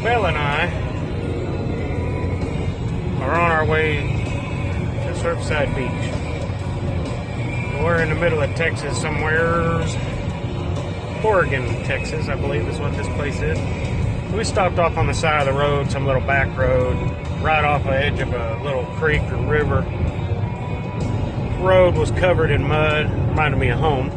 Bill and I are on our way to Surfside Beach. We're in the middle of Texas somewhere. Oregon, Texas, I believe is what this place is. We stopped off on the side of the road, some little back road, right off the edge of a little creek or river. Road was covered in mud, reminded me of home.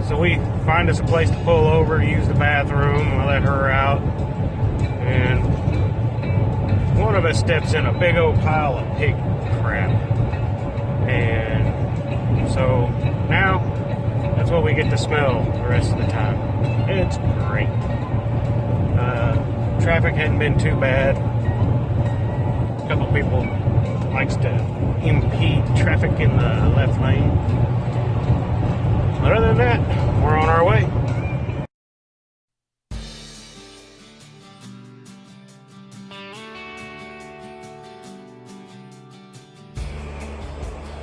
So we find us a place to pull over, use the bathroom, I let her out, and one of us steps in a big old pile of pig crap. And so now that's what we get to smell the rest of the time. It's great. Traffic hadn't been too bad. A couple people likes to impede traffic in the left lane. But other than that, we're on our way.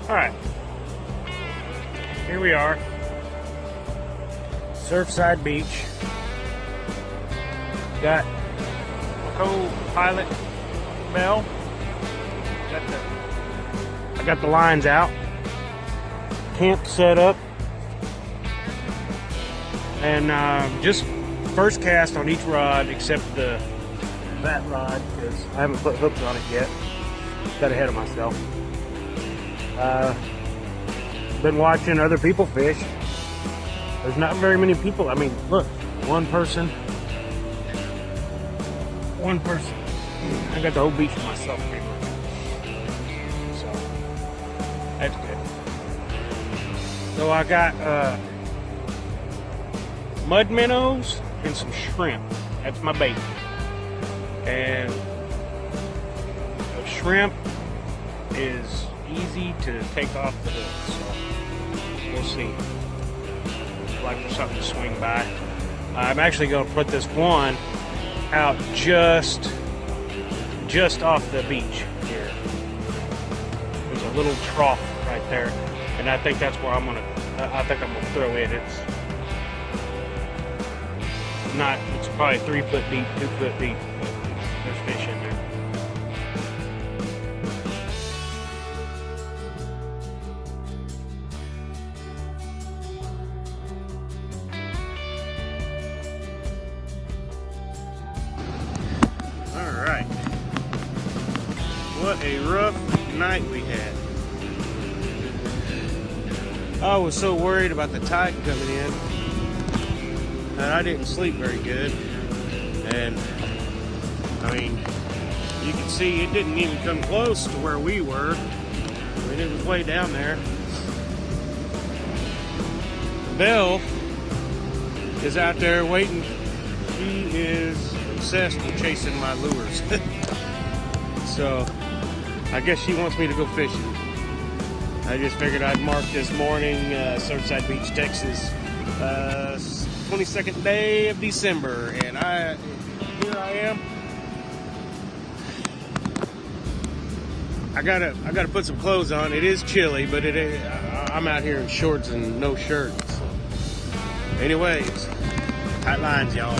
Alright, here we are, Surfside Beach. Got co-pilot Bell. I got the lines out, camp set up, and just first cast on each rod except that rod, because I haven't put hooks on it yet. Got ahead of myself. Been watching other people fish. There's not very many people. I mean, look, one person. I got the whole beach to myself here. So that's good. So I got mud minnows and some shrimp. That's my bait. And the shrimp is easy to take off the hook, so we'll see. Like for something to swing by. I'm actually going to put this one out just off the beach here. There's a little trough right there, and I think that's where I'm gonna throw it. It's probably 3 foot deep, 2 foot deep. There's fish in there. Alright, what a rough night we had. I was so worried about the tide coming in that I didn't sleep very good. And I mean, you can see it didn't even come close to where we were. I mean, it was way down there. Belle is out there waiting. She is obsessed with chasing my lures. So I guess she wants me to go fishing. I just figured I'd mark this morning, Surfside Beach, Texas, 22nd day of December, and here I am. I gotta put some clothes on. It is chilly, but I'm out here in shorts and no shirt. So. Anyways, tight lines, y'all.